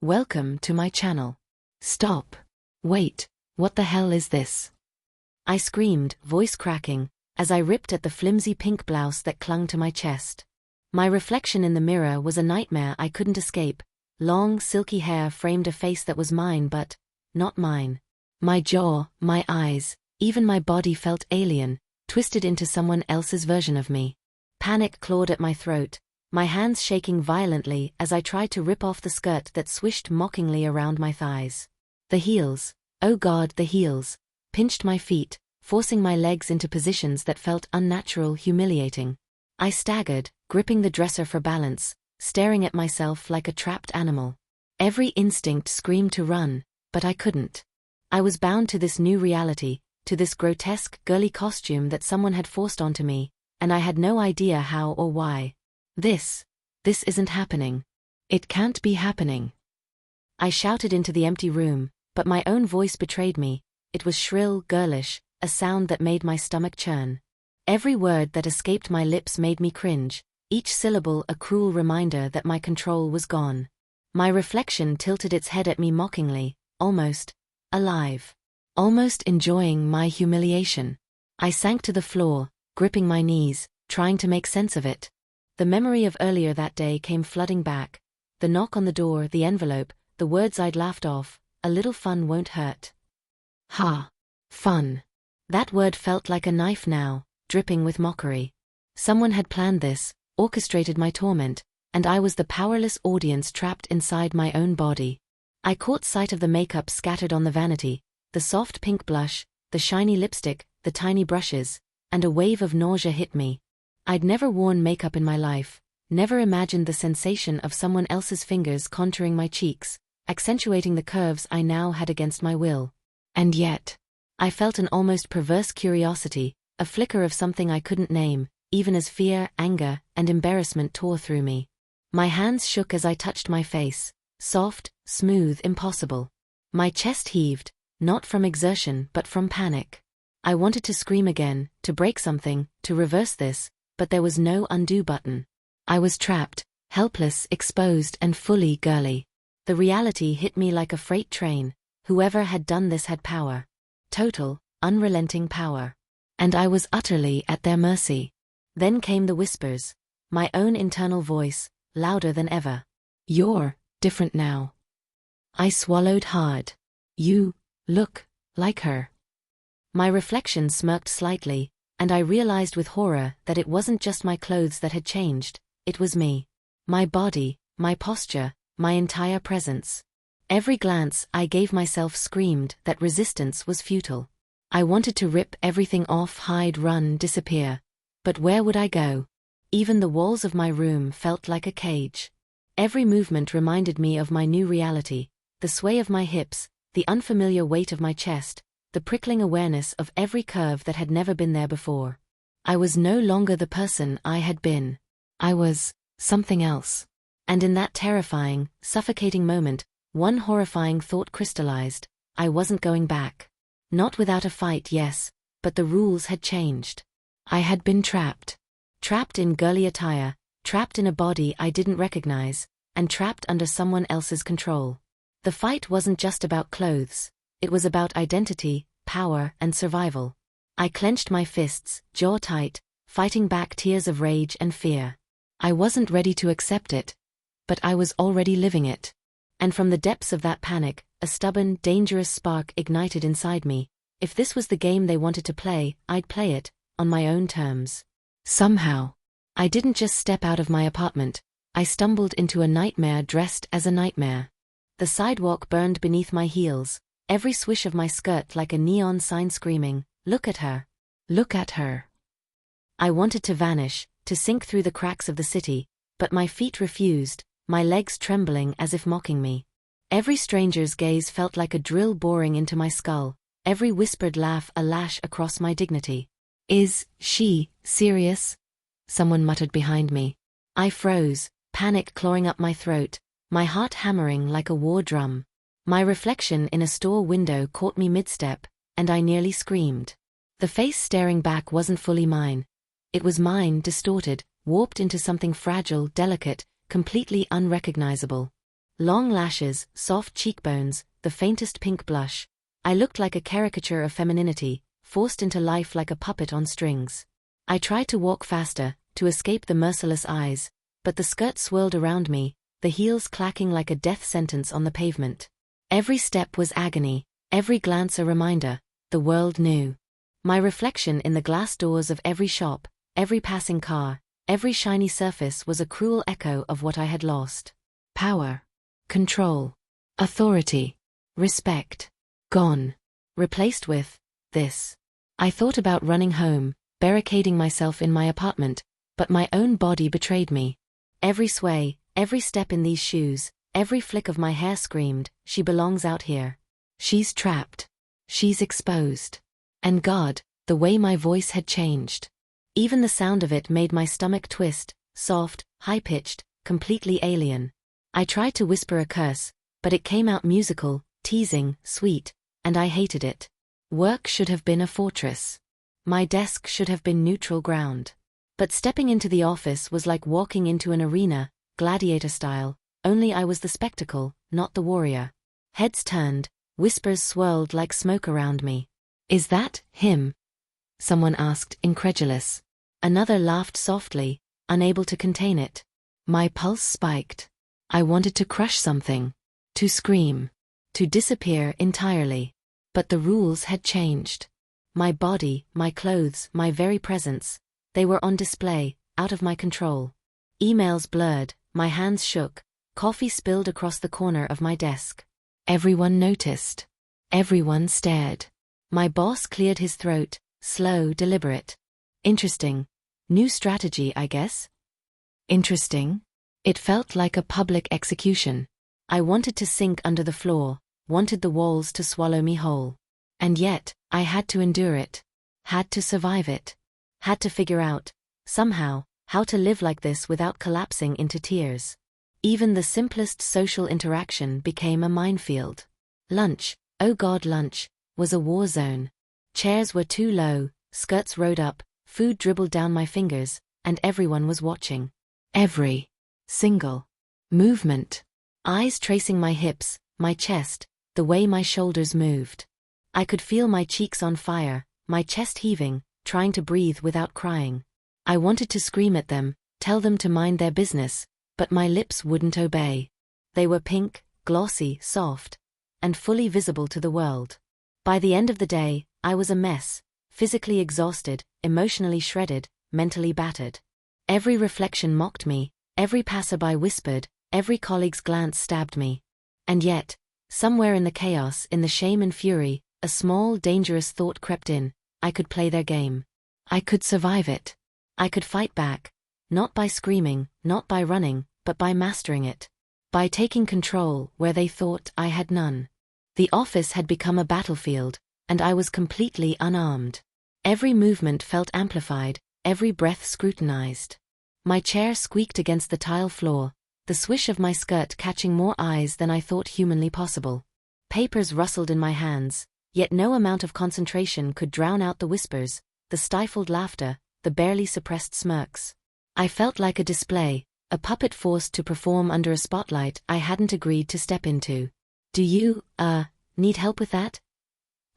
Welcome to my channel. Stop. Wait, what the hell is this? I screamed, voice cracking, as I ripped at the flimsy pink blouse that clung to my chest. My reflection in the mirror was a nightmare I couldn't escape. Long, silky hair framed a face that was mine but not mine. My jaw, my eyes, even my body felt alien, twisted into someone else's version of me. Panic clawed at my throat, my hands shaking violently as I tried to rip off the skirt that swished mockingly around my thighs. The heels, oh God, the heels, pinched my feet, forcing my legs into positions that felt unnatural, humiliating. I staggered, gripping the dresser for balance, staring at myself like a trapped animal. Every instinct screamed to run, but I couldn't. I was bound to this new reality, to this grotesque, girly costume that someone had forced onto me, and I had no idea how or why. This isn't happening. It can't be happening. I shouted into the empty room, but my own voice betrayed me. It was shrill, girlish, a sound that made my stomach churn. Every word that escaped my lips made me cringe, each syllable a cruel reminder that my control was gone. My reflection tilted its head at me mockingly, almost alive, almost enjoying my humiliation. I sank to the floor, gripping my knees, trying to make sense of it. The memory of earlier that day came flooding back. The knock on the door, the envelope, the words I'd laughed off, a little fun won't hurt. Ha! Fun. That word felt like a knife now, dripping with mockery. Someone had planned this, orchestrated my torment, and I was the powerless audience trapped inside my own body. I caught sight of the makeup scattered on the vanity, the soft pink blush, the shiny lipstick, the tiny brushes, and a wave of nausea hit me. I'd never worn makeup in my life, never imagined the sensation of someone else's fingers contouring my cheeks, accentuating the curves I now had against my will. And yet, I felt an almost perverse curiosity, a flicker of something I couldn't name, even as fear, anger, and embarrassment tore through me. My hands shook as I touched my face, soft, smooth, impossible. My chest heaved, not from exertion but from panic. I wanted to scream again, to break something, to reverse this, but there was no undo button. I was trapped, helpless, exposed, and fully girly. The reality hit me like a freight train. Whoever had done this had power. Total, unrelenting power. And I was utterly at their mercy. Then came the whispers. My own internal voice, louder than ever. You're different now. I swallowed hard. You look like her. My reflection smirked slightly, and I realized with horror that it wasn't just my clothes that had changed, it was me. My body, my posture, my entire presence. Every glance I gave myself screamed that resistance was futile. I wanted to rip everything off, hide, run, disappear. But where would I go? Even the walls of my room felt like a cage. Every movement reminded me of my new reality, the sway of my hips, the unfamiliar weight of my chest, the prickling awareness of every curve that had never been there before. I was no longer the person I had been. I was something else. And in that terrifying, suffocating moment, one horrifying thought crystallized. I wasn't going back. Not without a fight, yes, but the rules had changed. I had been trapped. Trapped in girly attire, trapped in a body I didn't recognize, and trapped under someone else's control. The fight wasn't just about clothes. It was about identity, power, and survival. I clenched my fists, jaw tight, fighting back tears of rage and fear. I wasn't ready to accept it, but I was already living it. And from the depths of that panic, a stubborn, dangerous spark ignited inside me. If this was the game they wanted to play, I'd play it, on my own terms. Somehow, I didn't just step out of my apartment, I stumbled into a nightmare dressed as a nightmare. The sidewalk burned beneath my heels, every swish of my skirt like a neon sign screaming, "Look at her! Look at her!" I wanted to vanish, to sink through the cracks of the city, but my feet refused, my legs trembling as if mocking me. Every stranger's gaze felt like a drill boring into my skull, every whispered laugh a lash across my dignity. "Is she serious?" someone muttered behind me. I froze, panic clawing up my throat, my heart hammering like a war drum. My reflection in a store window caught me mid-step, and I nearly screamed. The face staring back wasn't fully mine. It was mine, distorted, warped into something fragile, delicate, completely unrecognizable. Long lashes, soft cheekbones, the faintest pink blush. I looked like a caricature of femininity, forced into life like a puppet on strings. I tried to walk faster, to escape the merciless eyes, but the skirt swirled around me, the heels clacking like a death sentence on the pavement. Every step was agony, every glance a reminder, the world knew. My reflection in the glass doors of every shop, every passing car, every shiny surface was a cruel echo of what I had lost. Power. Control. Authority. Respect. Gone. Replaced with this. I thought about running home, barricading myself in my apartment, but my own body betrayed me. Every sway, every step in these shoes, every flick of my hair screamed, she belongs out here. She's trapped. She's exposed. And God, the way my voice had changed. Even the sound of it made my stomach twist, soft, high-pitched, completely alien. I tried to whisper a curse, but it came out musical, teasing, sweet, and I hated it. Work should have been a fortress. My desk should have been neutral ground. But stepping into the office was like walking into an arena, gladiator style, only I was the spectacle, not the warrior. Heads turned, whispers swirled like smoke around me. "Is that him?" someone asked, incredulous. Another laughed softly, unable to contain it. My pulse spiked. I wanted to crush something. To scream. To disappear entirely. But the rules had changed. My body, my clothes, my very presence, they were on display, out of my control. Emails blurred, my hands shook, coffee spilled across the corner of my desk. Everyone noticed. Everyone stared. My boss cleared his throat, slow, deliberate. Interesting. New strategy, I guess? Interesting? It felt like a public execution. I wanted to sink under the floor, wanted the walls to swallow me whole. And yet, I had to endure it. Had to survive it. Had to figure out, somehow, how to live like this without collapsing into tears. Even the simplest social interaction became a minefield. Lunch, oh God, lunch, was a war zone. Chairs were too low, skirts rode up, food dribbled down my fingers, and everyone was watching. Every single movement. Eyes tracing my hips, my chest, the way my shoulders moved. I could feel my cheeks on fire, my chest heaving, trying to breathe without crying. I wanted to scream at them, tell them to mind their business, but my lips wouldn't obey. They were pink, glossy, soft, and fully visible to the world. By the end of the day, I was a mess, physically exhausted, emotionally shredded, mentally battered. Every reflection mocked me, every passerby whispered, every colleague's glance stabbed me. And yet, somewhere in the chaos, in the shame and fury, a small, dangerous thought crept in. I could play their game. I could survive it. I could fight back. Not by screaming, not by running, but by mastering it. By taking control where they thought I had none. The office had become a battlefield, and I was completely unarmed. Every movement felt amplified, every breath scrutinized. My chair squeaked against the tile floor, the swish of my skirt catching more eyes than I thought humanly possible. Papers rustled in my hands, yet no amount of concentration could drown out the whispers, the stifled laughter, the barely suppressed smirks. I felt like a display, a puppet forced to perform under a spotlight I hadn't agreed to step into. "Do you, need help with that?"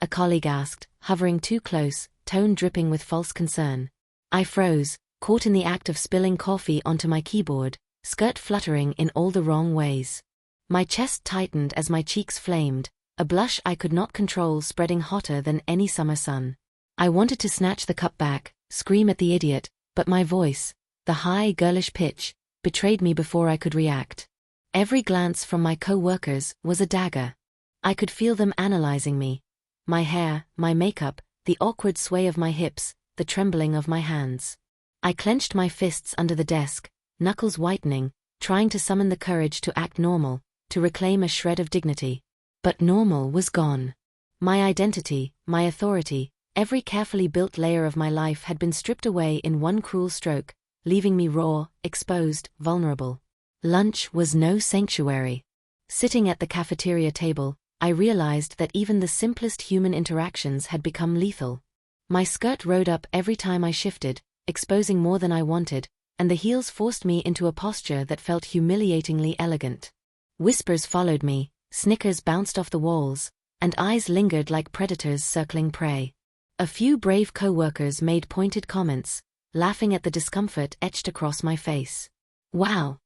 a colleague asked, hovering too close, tone dripping with false concern. I froze, caught in the act of spilling coffee onto my keyboard, skirt fluttering in all the wrong ways. My chest tightened as my cheeks flamed, a blush I could not control spreading hotter than any summer sun. I wanted to snatch the cup back, scream at the idiot, but my voice, the high, girlish pitch, betrayed me before I could react. Every glance from my co-workers was a dagger. I could feel them analyzing me. My hair, my makeup, the awkward sway of my hips, the trembling of my hands. I clenched my fists under the desk, knuckles whitening, trying to summon the courage to act normal, to reclaim a shred of dignity. But normal was gone. My identity, my authority, every carefully built layer of my life had been stripped away in one cruel stroke, leaving me raw, exposed, vulnerable. Lunch was no sanctuary. Sitting at the cafeteria table, I realized that even the simplest human interactions had become lethal. My skirt rode up every time I shifted, exposing more than I wanted, and the heels forced me into a posture that felt humiliatingly elegant. Whispers followed me, snickers bounced off the walls, and eyes lingered like predators circling prey. A few brave co-workers made pointed comments, laughing at the discomfort etched across my face. "Wow!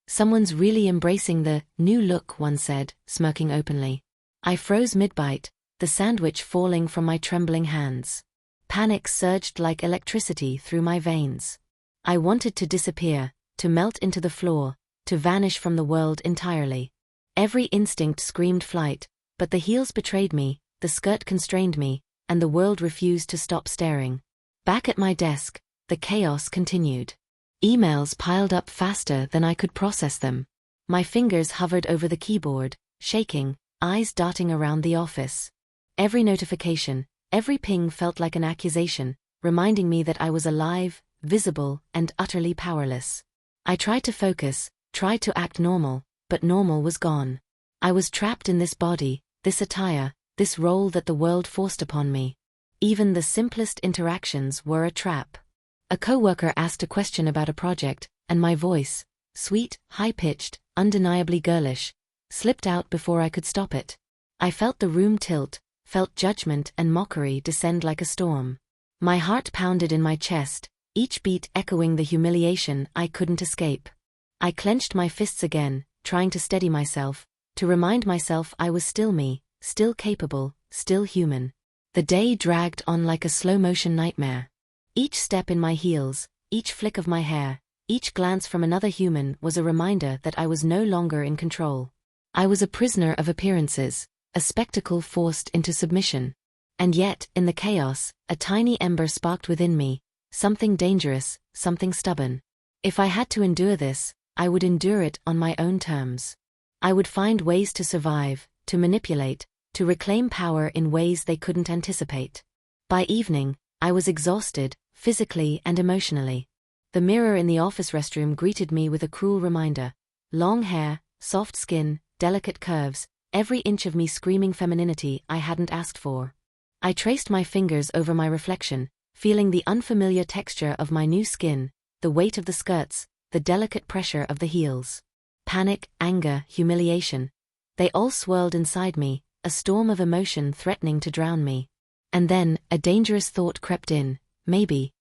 Someone's really embracing the new look," one said, smirking openly. I froze mid-bite, the sandwich falling from my trembling hands. Panic surged like electricity through my veins. I wanted to disappear, to melt into the floor, to vanish from the world entirely. Every instinct screamed flight, but the heels betrayed me, the skirt constrained me, and the world refused to stop staring. Back at my desk, the chaos continued. Emails piled up faster than I could process them. My fingers hovered over the keyboard, shaking, eyes darting around the office. Every notification, every ping felt like an accusation, reminding me that I was alive, visible, and utterly powerless. I tried to focus, tried to act normal, but normal was gone. I was trapped in this body, this attire, this role that the world forced upon me. Even the simplest interactions were a trap. A coworker asked a question about a project, and my voice, sweet, high-pitched, undeniably girlish, slipped out before I could stop it. I felt the room tilt, felt judgment and mockery descend like a storm. My heart pounded in my chest, each beat echoing the humiliation I couldn't escape. I clenched my fists again, trying to steady myself, to remind myself I was still me, still capable, still human. The day dragged on like a slow-motion nightmare. Each step in my heels, each flick of my hair, each glance from another human was a reminder that I was no longer in control. I was a prisoner of appearances, a spectacle forced into submission. And yet, in the chaos, a tiny ember sparked within me, something dangerous, something stubborn. If I had to endure this, I would endure it on my own terms. I would find ways to survive, to manipulate, to reclaim power in ways they couldn't anticipate. By evening, I was exhausted, physically and emotionally. The mirror in the office restroom greeted me with a cruel reminder. Long hair, soft skin, delicate curves, every inch of me screaming femininity I hadn't asked for. I traced my fingers over my reflection, feeling the unfamiliar texture of my new skin, the weight of the skirts, the delicate pressure of the heels. Panic, anger, humiliation. They all swirled inside me, a storm of emotion threatening to drown me. And then, a dangerous thought crept in. Maybe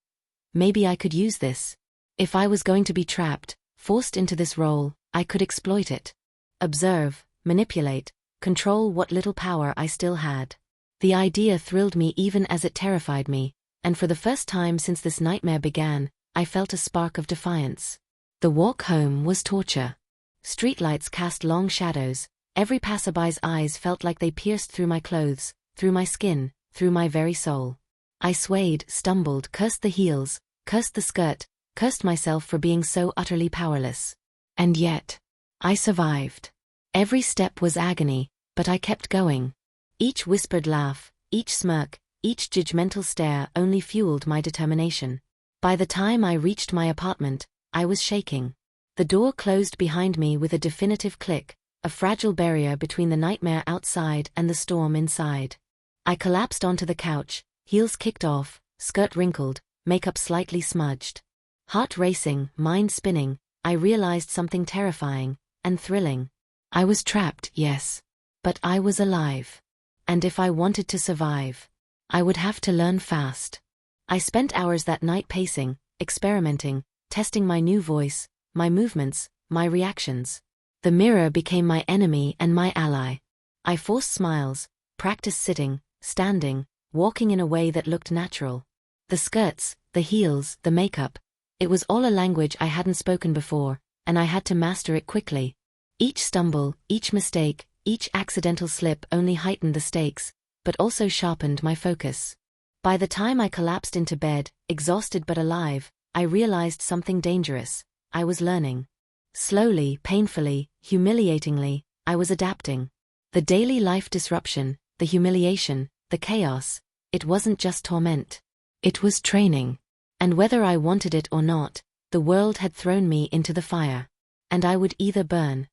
I could use this. If I was going to be trapped, forced into this role, I could exploit it. Observe, manipulate, control what little power I still had. The idea thrilled me even as it terrified me, and for the first time since this nightmare began, I felt a spark of defiance. The walk home was torture. Streetlights cast long shadows, every passerby's eyes felt like they pierced through my clothes, through my skin, through my very soul. I swayed, stumbled, cursed the heels, cursed the skirt, cursed myself for being so utterly powerless. And yet, I survived. Every step was agony, but I kept going. Each whispered laugh, each smirk, each judgmental stare only fueled my determination. By the time I reached my apartment, I was shaking. The door closed behind me with a definitive click, a fragile barrier between the nightmare outside and the storm inside. I collapsed onto the couch, heels kicked off, skirt wrinkled, makeup slightly smudged. Heart racing, mind spinning, I realized something terrifying and thrilling. I was trapped, yes. But I was alive. And if I wanted to survive, I would have to learn fast. I spent hours that night pacing, experimenting, testing my new voice, my movements, my reactions. The mirror became my enemy and my ally. I forced smiles, practiced sitting, standing, walking in a way that looked natural. The skirts, the heels, the makeup. It was all a language I hadn't spoken before, and I had to master it quickly. Each stumble, each mistake, each accidental slip only heightened the stakes, but also sharpened my focus. By the time I collapsed into bed, exhausted but alive, I realized something dangerous. I was learning. Slowly, painfully, humiliatingly, I was adapting. The daily life disruption, the humiliation, the chaos, it wasn't just torment. It was training. And whether I wanted it or not, the world had thrown me into the fire. And I would either burn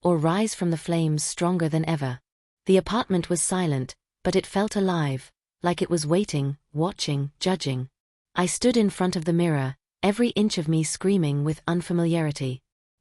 or rise from the flames stronger than ever. The apartment was silent, but it felt alive, like it was waiting, watching, judging. I stood in front of the mirror, every inch of me screaming with unfamiliarity.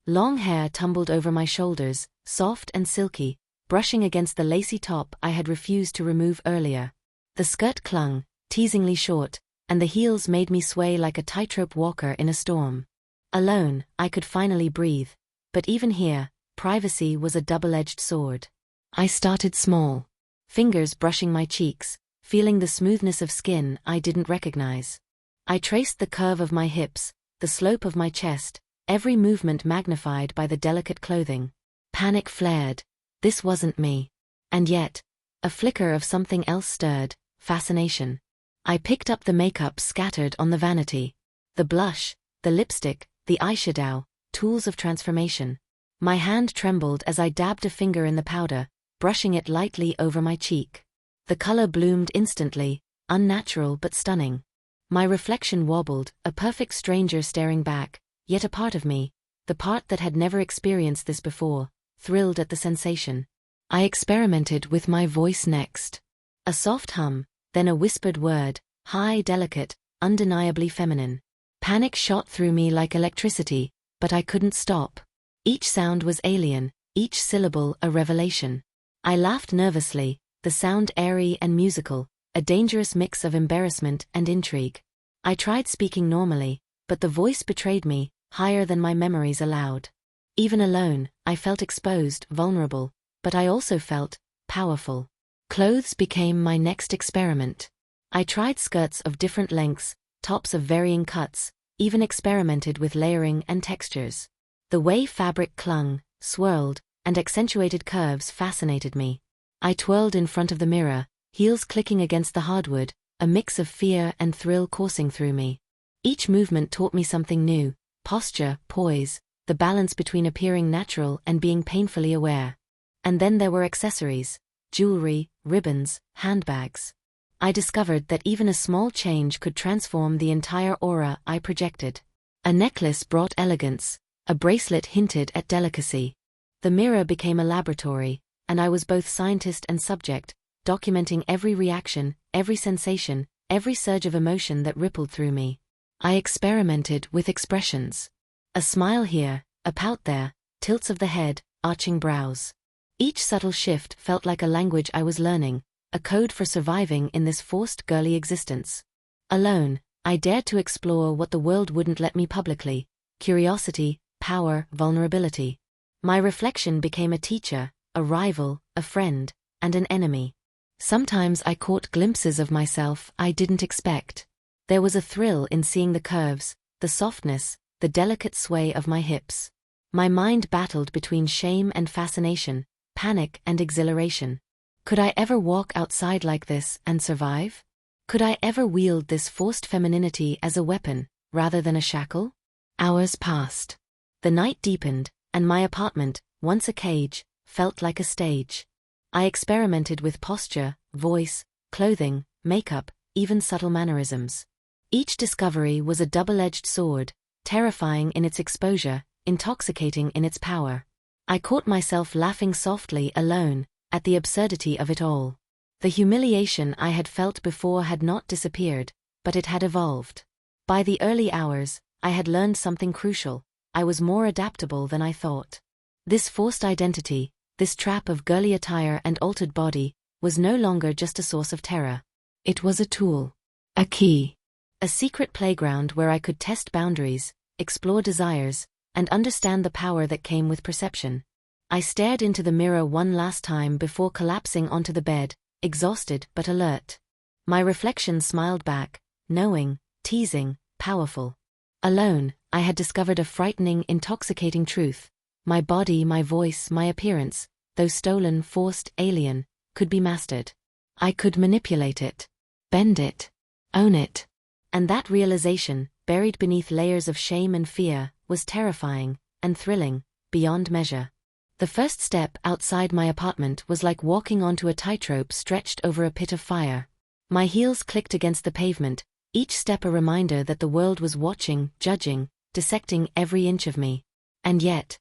Long hair tumbled over my shoulders, soft and silky, brushing against the lacy top I had refused to remove earlier. The skirt clung, teasingly short, and the heels made me sway like a tightrope walker in a storm. Alone, I could finally breathe, but even here, privacy was a double-edged sword. I started small, fingers brushing my cheeks, feeling the smoothness of skin I didn't recognize. I traced the curve of my hips, the slope of my chest, every movement magnified by the delicate clothing. Panic flared. This wasn't me. And yet, a flicker of something else stirred, fascination. I picked up the makeup scattered on the vanity. The blush, the lipstick, the eyeshadow, tools of transformation. My hand trembled as I dabbed a finger in the powder, brushing it lightly over my cheek. The color bloomed instantly, unnatural but stunning. My reflection wobbled, a perfect stranger staring back, yet a part of me, the part that had never experienced this before, thrilled at the sensation. I experimented with my voice next. A soft hum, then a whispered word, high, delicate, undeniably feminine. Panic shot through me like electricity, but I couldn't stop. Each sound was alien, each syllable a revelation. I laughed nervously, the sound airy and musical, a dangerous mix of embarrassment and intrigue. I tried speaking normally, but the voice betrayed me, higher than my memories allowed. Even alone, I felt exposed, vulnerable, but I also felt powerful. Clothes became my next experiment. I tried skirts of different lengths, tops of varying cuts, even experimented with layering and textures. The way fabric clung, swirled, and accentuated curves fascinated me. I twirled in front of the mirror, heels clicking against the hardwood, a mix of fear and thrill coursing through me. Each movement taught me something new: posture, poise, the balance between appearing natural and being painfully aware. And then there were accessories, jewelry, ribbons, handbags. I discovered that even a small change could transform the entire aura I projected. A necklace brought elegance, a bracelet hinted at delicacy. The mirror became a laboratory, and I was both scientist and subject, documenting every reaction, every sensation, every surge of emotion that rippled through me. I experimented with expressions. A smile here, a pout there, tilts of the head, arching brows. Each subtle shift felt like a language I was learning, a code for surviving in this forced girly existence. Alone, I dared to explore what the world wouldn't let me publicly: curiosity, power, vulnerability. My reflection became a teacher, a rival, a friend, and an enemy. Sometimes I caught glimpses of myself I didn't expect. There was a thrill in seeing the curves, the softness, the delicate sway of my hips. My mind battled between shame and fascination, panic and exhilaration. Could I ever walk outside like this and survive? Could I ever wield this forced femininity as a weapon, rather than a shackle? Hours passed. The night deepened, and my apartment, once a cage, felt like a stage. I experimented with posture, voice, clothing, makeup, even subtle mannerisms. Each discovery was a double-edged sword, terrifying in its exposure, intoxicating in its power. I caught myself laughing softly alone, at the absurdity of it all. The humiliation I had felt before had not disappeared, but it had evolved. By the early hours, I had learned something crucial: I was more adaptable than I thought. This forced identity, this trap of girly attire and altered body, was no longer just a source of terror. It was a tool, a key, a secret playground where I could test boundaries, explore desires, and understand the power that came with perception. I stared into the mirror one last time before collapsing onto the bed, exhausted but alert. My reflection smiled back, knowing, teasing, powerful. Alone, I had discovered a frightening, intoxicating truth: my body, my voice, my appearance, though stolen, forced, alien, could be mastered. I could manipulate it, bend it, own it. And that realization, buried beneath layers of shame and fear, was terrifying and thrilling, beyond measure. The first step outside my apartment was like walking onto a tightrope stretched over a pit of fire. My heels clicked against the pavement, each step a reminder that the world was watching, judging, dissecting every inch of me. And yet,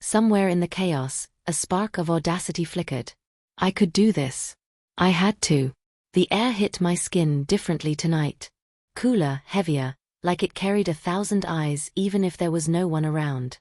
somewhere in the chaos, a spark of audacity flickered. I could do this. I had to. The air hit my skin differently tonight. Cooler, heavier, like it carried 1,000 eyes even if there was no one around.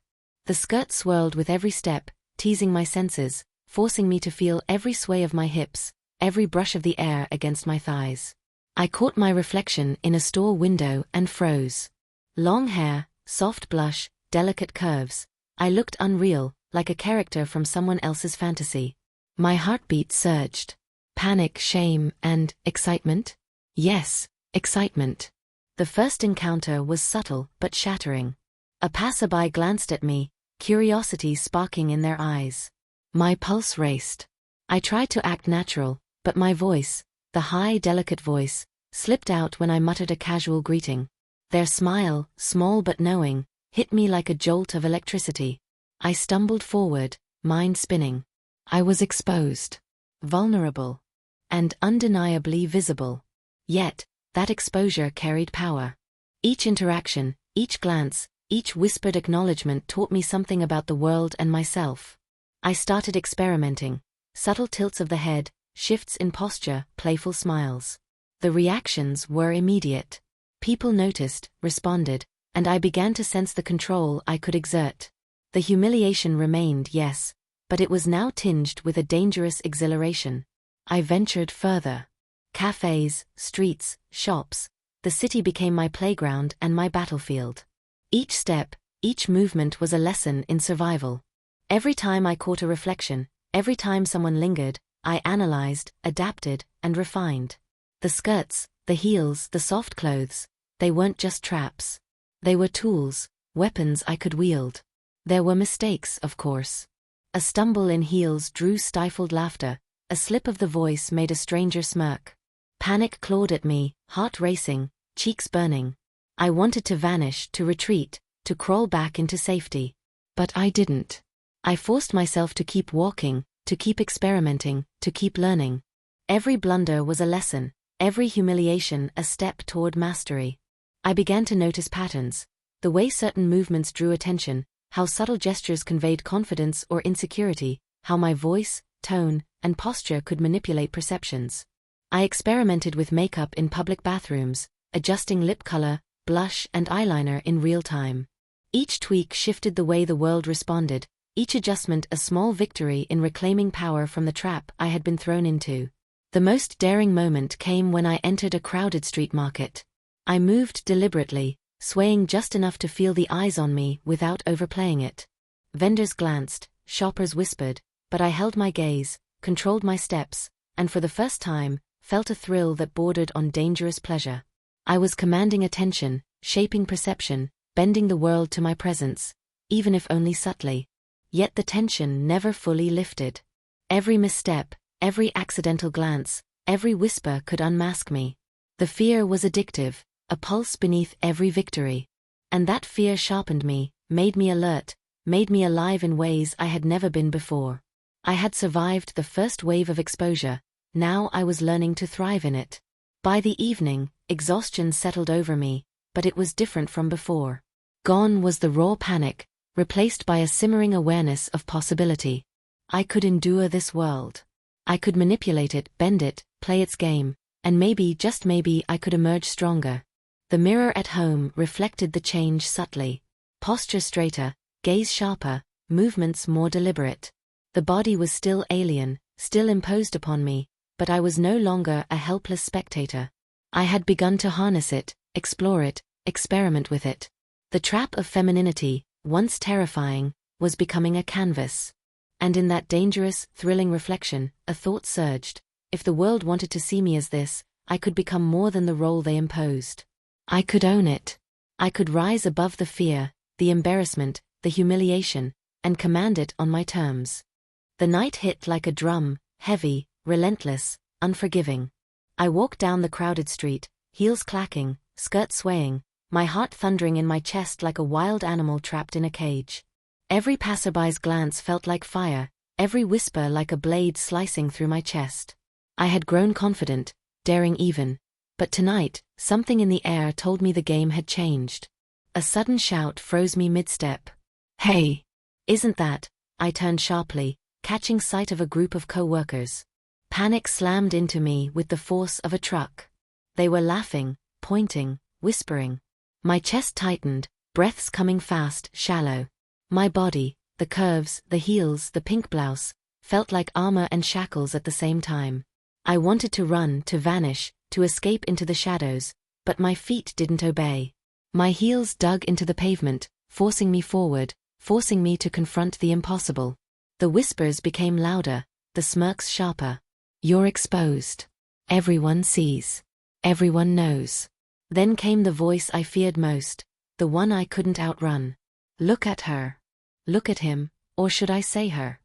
The skirt swirled with every step, teasing my senses, forcing me to feel every sway of my hips, every brush of the air against my thighs. I caught my reflection in a store window and froze. Long hair, soft blush, delicate curves. I looked unreal, like a character from someone else's fantasy. My heartbeat surged. Panic, shame, and excitement? Yes, excitement. The first encounter was subtle but shattering. A passerby glanced at me, curiosity sparking in their eyes. My pulse raced. I tried to act natural, but my voice, the high, delicate voice, slipped out when I muttered a casual greeting. Their smile, small but knowing, hit me like a jolt of electricity. I stumbled forward, mind spinning. I was exposed, vulnerable, and undeniably visible. Yet, that exposure carried power. Each interaction, each glance, each whispered acknowledgement taught me something about the world and myself. I started experimenting. Subtle tilts of the head, shifts in posture, playful smiles. The reactions were immediate. People noticed, responded, and I began to sense the control I could exert. The humiliation remained, yes, but it was now tinged with a dangerous exhilaration. I ventured further. Cafes, streets, shops, the city became my playground and my battlefield. Each step, each movement was a lesson in survival. Every time I caught a reflection, every time someone lingered, I analyzed, adapted, and refined. The skirts, the heels, the soft clothes, they weren't just traps. They were tools, weapons I could wield. There were mistakes, of course. A stumble in heels drew stifled laughter, a slip of the voice made a stranger smirk. Panic clawed at me, heart racing, cheeks burning. I wanted to vanish, to retreat, to crawl back into safety. But I didn't. I forced myself to keep walking, to keep experimenting, to keep learning. Every blunder was a lesson, every humiliation a step toward mastery. I began to notice patterns, the way certain movements drew attention, how subtle gestures conveyed confidence or insecurity, how my voice, tone, and posture could manipulate perceptions. I experimented with makeup in public bathrooms, adjusting lip color, blush, and eyeliner in real time. Each tweak shifted the way the world responded, each adjustment a small victory in reclaiming power from the trap I had been thrown into. The most daring moment came when I entered a crowded street market. I moved deliberately, swaying just enough to feel the eyes on me without overplaying it. Vendors glanced, shoppers whispered, but I held my gaze, controlled my steps, and for the first time, felt a thrill that bordered on dangerous pleasure. I was commanding attention, shaping perception, bending the world to my presence, even if only subtly. Yet the tension never fully lifted. Every misstep, every accidental glance, every whisper could unmask me. The fear was addictive, a pulse beneath every victory. And that fear sharpened me, made me alert, made me alive in ways I had never been before. I had survived the first wave of exposure, now I was learning to thrive in it. By the evening, exhaustion settled over me, but it was different from before. Gone was the raw panic, replaced by a simmering awareness of possibility. I could endure this world. I could manipulate it, bend it, play its game, and maybe, just maybe, I could emerge stronger. The mirror at home reflected the change subtly. Posture straighter, gaze sharper, movements more deliberate. The body was still alien, still imposed upon me, but I was no longer a helpless spectator. I had begun to harness it, explore it, experiment with it. The trap of femininity, once terrifying, was becoming a canvas. And in that dangerous, thrilling reflection, a thought surged. If the world wanted to see me as this, I could become more than the role they imposed. I could own it. I could rise above the fear, the embarrassment, the humiliation, and command it on my terms. The night hit like a drum, heavy, relentless, unforgiving. I walked down the crowded street, heels clacking, skirt swaying, my heart thundering in my chest like a wild animal trapped in a cage. Every passerby's glance felt like fire, every whisper like a blade slicing through my chest. I had grown confident, daring even, but tonight, something in the air told me the game had changed. A sudden shout froze me mid-step. "Hey! Isn't that?" I turned sharply, catching sight of a group of co-workers. Panic slammed into me with the force of a truck. They were laughing, pointing, whispering. My chest tightened, breaths coming fast, shallow. My body, the curves, the heels, the pink blouse, felt like armor and shackles at the same time. I wanted to run, to vanish, to escape into the shadows, but my feet didn't obey. My heels dug into the pavement, forcing me forward, forcing me to confront the impossible. The whispers became louder, the smirks sharper. You're exposed. Everyone sees. Everyone knows. Then came the voice I feared most, the one I couldn't outrun. Look at her. Look at him, or should I say her?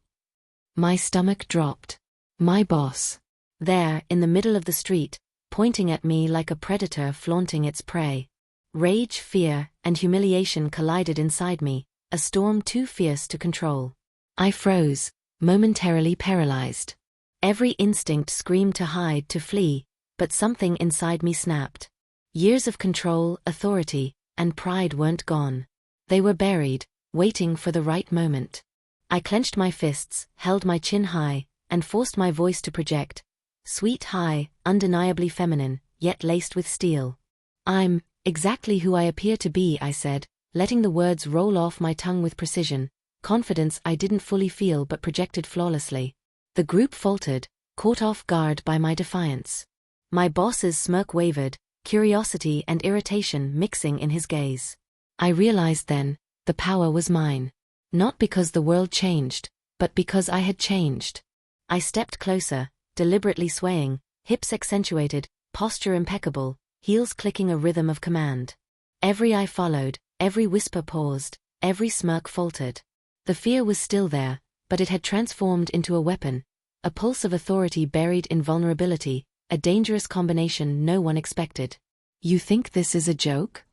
My stomach dropped. My boss. There, in the middle of the street, pointing at me like a predator flaunting its prey. Rage, fear, and humiliation collided inside me, a storm too fierce to control. I froze, momentarily paralyzed. Every instinct screamed to hide, to flee, but something inside me snapped. Years of control, authority, and pride weren't gone. They were buried, waiting for the right moment. I clenched my fists, held my chin high, and forced my voice to project. Sweet, high, undeniably feminine, yet laced with steel. I'm exactly who I appear to be, I said, letting the words roll off my tongue with precision, confidence I didn't fully feel but projected flawlessly. The group faltered, caught off guard by my defiance. My boss's smirk wavered, curiosity and irritation mixing in his gaze. I realized then, the power was mine. Not because the world changed, but because I had changed. I stepped closer, deliberately swaying, hips accentuated, posture impeccable, heels clicking a rhythm of command. Every eye followed, every whisper paused, every smirk faltered. The fear was still there, but it had transformed into a weapon, a pulse of authority buried in vulnerability, a dangerous combination no one expected. You think this is a joke?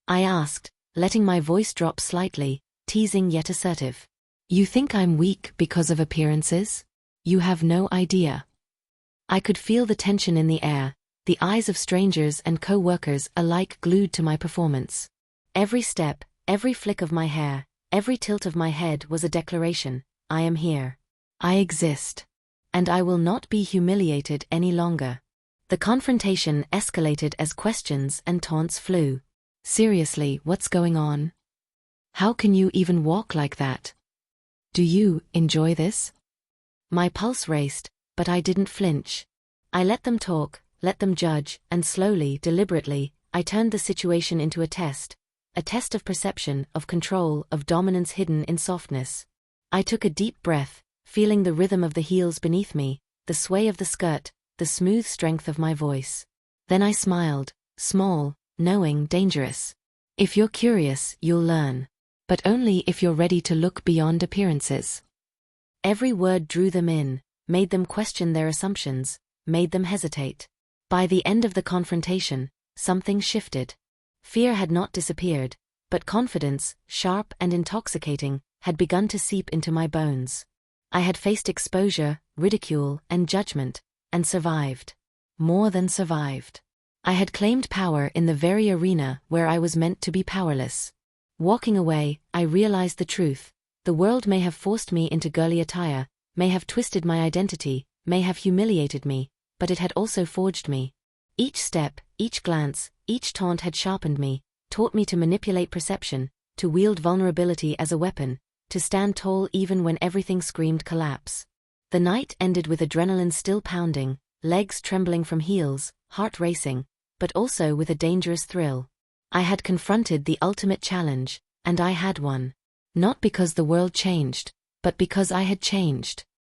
I asked, letting my voice drop slightly, teasing yet assertive. You think I'm weak because of appearances? You have no idea. I could feel the tension in the air, the eyes of strangers and co-workers alike glued to my performance. Every step, every flick of my hair, every tilt of my head was a declaration. I am here. I exist. And I will not be humiliated any longer. The confrontation escalated as questions and taunts flew. Seriously, what's going on? How can you even walk like that? Do you enjoy this? My pulse raced, but I didn't flinch. I let them talk, let them judge, and slowly, deliberately, I turned the situation into a test of perception, of control, of dominance hidden in softness. I took a deep breath, feeling the rhythm of the heels beneath me, the sway of the skirt, the smooth strength of my voice. Then I smiled, small, knowing, dangerous. If you're curious, you'll learn. But only if you're ready to look beyond appearances. Every word drew them in, made them question their assumptions, made them hesitate. By the end of the confrontation, something shifted. Fear had not disappeared, but confidence, sharp and intoxicating, had begun to seep into my bones. I had faced exposure, ridicule, and judgment, and survived. More than survived. I had claimed power in the very arena where I was meant to be powerless. Walking away, I realized the truth. The world may have forced me into girly attire, may have twisted my identity, may have humiliated me, but it had also forged me. Each step, each glance, each taunt had sharpened me, taught me to manipulate perception, to wield vulnerability as a weapon, to stand tall even when everything screamed collapse. The night ended with adrenaline still pounding, legs trembling from heels, heart racing, but also with a dangerous thrill. I had confronted the ultimate challenge, and I had won. Not because the world changed, but because I had changed.